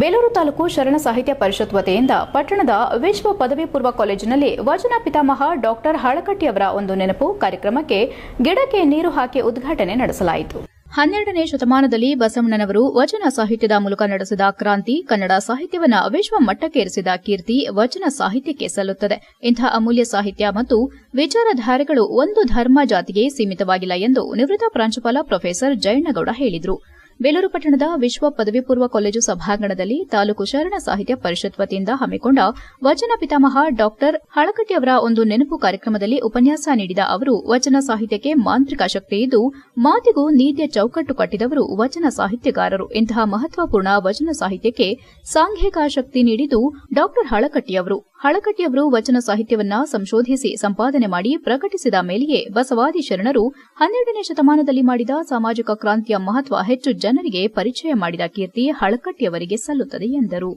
ಬೇಲೂರು ತಾಲೂಕು ಶರಣ ಸಾಹಿತ್ಯ ಪರಿಷತ್ ವತಿಯಿಂದ ಪಟ್ಟಣದ ವಿಶ್ವ ಪದವಿ ಪೂರ್ವ ಕಾಲೇಜಿನಲ್ಲಿ ವಚನ ಪಿತಾಮಹ ಡಾಕ್ಟರ್ ಹಳಕಟ್ಟಿಯವರ ಒಂದು ನೆನಪು ಕಾರ್ಯಕ್ರಮಕ್ಕೆ ಗಿಡಕ್ಕೆ ನೀರು ಹಾಕಿ ಉದ್ಘಾಟನೆ ನಡೆಸಲಾಯಿತು. 12ನೇ ಶತಮಾನದಲ್ಲಿ ಬಸವಣ್ಣನವರು ವಚನ ಸಾಹಿತ್ಯದ ಮೂಲಕ ನಡೆಸಿದ ಕ್ರಾಂತಿ ಕನ್ನಡ ಸಾಹಿತ್ಯವನ್ನು ವಿಶ್ವ ಮಟ್ಟಕ್ಕೇರಿಸಿದ ಕೀರ್ತಿ ವಚನ ಸಾಹಿತ್ಯಕ್ಕೆ ಸಲ್ಲುತ್ತದೆ. ಇಂತಹ ಅಮೂಲ್ಯ ಸಾಹಿತ್ಯ ಮತ್ತು ವಿಚಾರಧಾರೆಗಳು ಒಂದು ಧರ್ಮ ಜಾತಿಗೆ ಸೀಮಿತವಾಗಿಲ್ಲ ಎಂದು ನಿವೃತ್ತ ಪ್ರಾಂಶುಪಾಲ ಪ್ರೊಫೆಸರ್ ಜಯಣ್ಣಗೌಡ ಹೇಳಿದರು. ಬೇಲೂರು ಪಟ್ಟಣದ ವಿಶ್ವ ಪದವಿ ಪೂರ್ವ ಕಾಲೇಜು ಸಭಾಂಗಣದಲ್ಲಿ ತಾಲೂಕು ಶರಣ ಸಾಹಿತ್ಯ ಪರಿಷತ್ ವತಿಯಿಂದ ಹಮ್ಮಿಕೊಂಡ ವಚನ ಪಿತಾಮಹ ಡಾಕ್ಟರ್ ಹಳಕಟ್ಟಿಯವರ ಒಂದು ನೆನಪು ಕಾರ್ಯಕ್ರಮದಲ್ಲಿ ಉಪನ್ಯಾಸ ನೀಡಿದ ಅವರು, ವಚನ ಸಾಹಿತ್ಯಕ್ಕೆ ಮಾಂತ್ರಿಕ ಶಕ್ತಿಯಿದ್ದು ಮಾತಿಗೂ ನೀತಿಯ ಚೌಕಟ್ಟು ಕಟ್ಟಿದವರು ವಚನ ಸಾಹಿತ್ಯಗಾರರು. ಇಂತಹ ಮಹತ್ವಪೂರ್ಣ ವಚನ ಸಾಹಿತ್ಯಕ್ಕೆ ಸಾಂಘಿಕ ಶಕ್ತಿ ನೀಡಿದ್ದು ಡಾಕ್ಟರ್ ಹಳಕಟ್ಟಿಯವರು ವಚನ ಸಾಹಿತ್ಯವನ್ನ ಸಂಶೋಧಿಸಿ ಸಂಪಾದನೆ ಮಾಡಿ ಪ್ರಕಟಿಸಿದ ಮೇಲೆಯೇ ಬಸವಾದಿ ಶರಣರು 12ನೇ ಶತಮಾನದಲ್ಲಿ ಮಾಡಿದ ಸಾಮಾಜಿಕ ಕ್ರಾಂತಿಯ ಮಹತ್ವ ಹೆಚ್ಚು ಜನರಿಗೆ ಪರಿಚಯ ಮಾಡಿದ ಕೀರ್ತಿ ಹಳಕಟ್ಟಿಯವರಿಗೆ ಸಲ್ಲುತ್ತದೆ ಎಂದರು.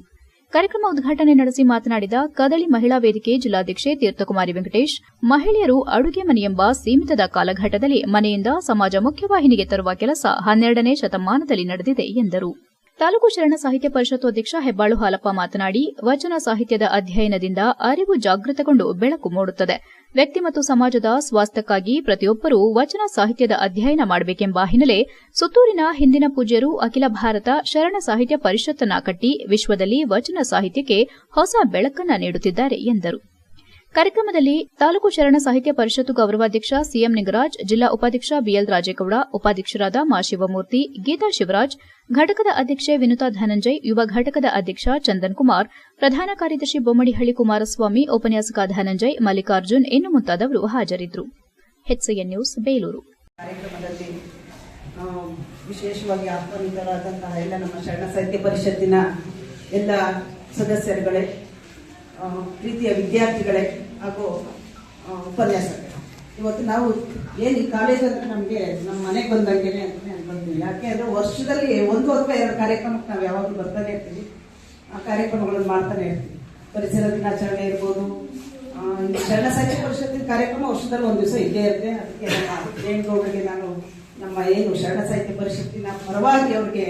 ಕಾರ್ಯಕ್ರಮ ಉದ್ಘಾಟನೆ ನಡೆಸಿ ಮಾತನಾಡಿದ ಕದಳಿ ಮಹಿಳಾ ವೇದಿಕೆ ಜಿಲ್ಲಾಧ್ಯಕ್ಷೆ ತೀರ್ಥಕುಮಾರಿ ವೆಂಕಟೇಶ್, ಮಹಿಳೆಯರು ಅಡುಗೆ ಮನೆಯೆಂಬ ಸೀಮಿತದ ಕಾಲಘಟ್ಟದಲ್ಲಿ ಮನೆಯಿಂದ ಸಮಾಜ ಮುಖ್ಯವಾಹಿನಿಗೆ ತರುವ ಕೆಲಸ 12ನೇ ಶತಮಾನದಲ್ಲಿ ನಡೆದಿದೆ ಎಂದರು. ತಾಲೂಕು ಶರಣ ಸಾಹಿತ್ಯ ಪರಿಷತ್ ಅಧ್ಯಕ್ಷ ಹೆಬ್ಬಾಳು ಹಾಲಪ್ಪ ಮಾತನಾಡಿ, ವಚನ ಸಾಹಿತ್ಯದ ಅಧ್ಯಯನದಿಂದ ಅರಿವು ಜಾಗೃತಗೊಂಡು ಬೆಳಕು ಮೂಡುತ್ತದೆ. ವ್ಯಕ್ತಿ ಮತ್ತು ಸಮಾಜದ ಸ್ವಾಸ್ಥ್ಯಕ್ಕಾಗಿ ಪ್ರತಿಯೊಬ್ಬರೂ ವಚನ ಸಾಹಿತ್ಯದ ಅಧ್ಯಯನ ಮಾಡಬೇಕೆಂಬ ಹಿನ್ನೆಲೆ ಸುತ್ತೂರಿನ ಹಿಂದಿನ ಪೂಜ್ಯರು ಅಖಿಲ ಭಾರತ ಶರಣ ಸಾಹಿತ್ಯ ಪರಿಷತ್ತನ್ನ ಕಟ್ಟಿ ವಿಶ್ವದಲ್ಲಿ ವಚನ ಸಾಹಿತ್ಯಕ್ಕೆ ಹೊಸ ಬೆಳಕನ್ನು ನೀಡುತ್ತಿದ್ದಾರೆ ಎಂದರು. ಕಾರ್ಯಕ್ರಮದಲ್ಲಿ ತಾಲೂಕು ಶರಣ ಸಾಹಿತ್ಯ ಪರಿಷತ್ತು ಗೌರವಾಧ್ಯಕ್ಷ ಸಿಎಂ ನಿಂಗರಾಜ್, ಜಿಲ್ಲಾ ಉಪಾಧ್ಯಕ್ಷ ಬಿಎಲ್ ರಾಜೇಗೌಡ, ಉಪಾಧ್ಯಕ್ಷರಾದ ಮಾ ಶಿವಮೂರ್ತಿ, ಗೀತಾ ಶಿವರಾಜ್, ಘಟಕದ ಅಧ್ಯಕ್ಷೆ ವಿನುತಾ ಧನಂಜಯ್, ಯುವ ಘಟಕದ ಅಧ್ಯಕ್ಷ ಚಂದನ್ ಕುಮಾರ್, ಪ್ರಧಾನ ಕಾರ್ಯದರ್ಶಿ ಬೊಮ್ಮಡಿಹಳ್ಳಿ ಕುಮಾರಸ್ವಾಮಿ, ಉಪನ್ಯಾಸಕ ಧನಂಜಯ್, ಮಲ್ಲಿಕಾರ್ಜುನ್ ಇನ್ನು ಮುಂತಾದವರು ಹಾಜರಿದ್ದರು. HCN news Belur. ಕಾರ್ಯಕ್ರಮದಲ್ಲಿ ವಿಶೇಷವಾಗಿ ಆಹ್ವಾನಿತರಾದಂತಹ ಎಲ್ಲ ನಮ್ಮ ಶರಣ ಸಾಹಿತ್ಯ ಪರಿಷತ್ತಿನ ಎಲ್ಲ ಸದಸ್ಯರುಗಳೇ, ಪ್ರೀತಿಯ ವಿದ್ಯಾರ್ಥಿಗಳೇ ಹಾಗೂ ಉಪನ್ಯಾಸಕರು, ಇವತ್ತು ನಾವು ಏನು ಈ ಕಾಲೇಜ್ ಅಂದ್ರೆ ನಮಗೆ ನಮ್ಮ ಮನೆಗೆ ಬಂದಂಗೆ ಬಂದ್ವಿ. ಯಾಕೆ ಅಂದರೆ ವರ್ಷದಲ್ಲಿ 1 ಅಥವಾ 2 ಕಾರ್ಯಕ್ರಮಕ್ಕೆ ನಾವು ಯಾವಾಗಲೂ ಬರ್ತಾನೆ ಇರ್ತೀವಿ. ಆ ಕಾರ್ಯಕ್ರಮಗಳನ್ನು ಮಾಡ್ತಾನೆ ಇರ್ತೀವಿ. ಪರಿಸರ ದಿನಾಚರಣೆ ಇರ್ಬೋದು, ಶರಣ ಸಾಹಿತ್ಯ ಪರಿಷತ್ತಿನ ಕಾರ್ಯಕ್ರಮ ವರ್ಷದಲ್ಲಿ 1 ದಿವಸ ಇದ್ದೇ ಇರುತ್ತೆ. ಅದಕ್ಕೆ ನಮ್ಮ ಜಯಣ್ಣಗೌಡರಿಗೆ ನಾನು ನಮ್ಮ ಏನು ಶರಣ ಸಾಹಿತ್ಯ ಪರಿಷತ್ತಿನ ಪರವಾಗಿ ಅವ್ರಿಗೆ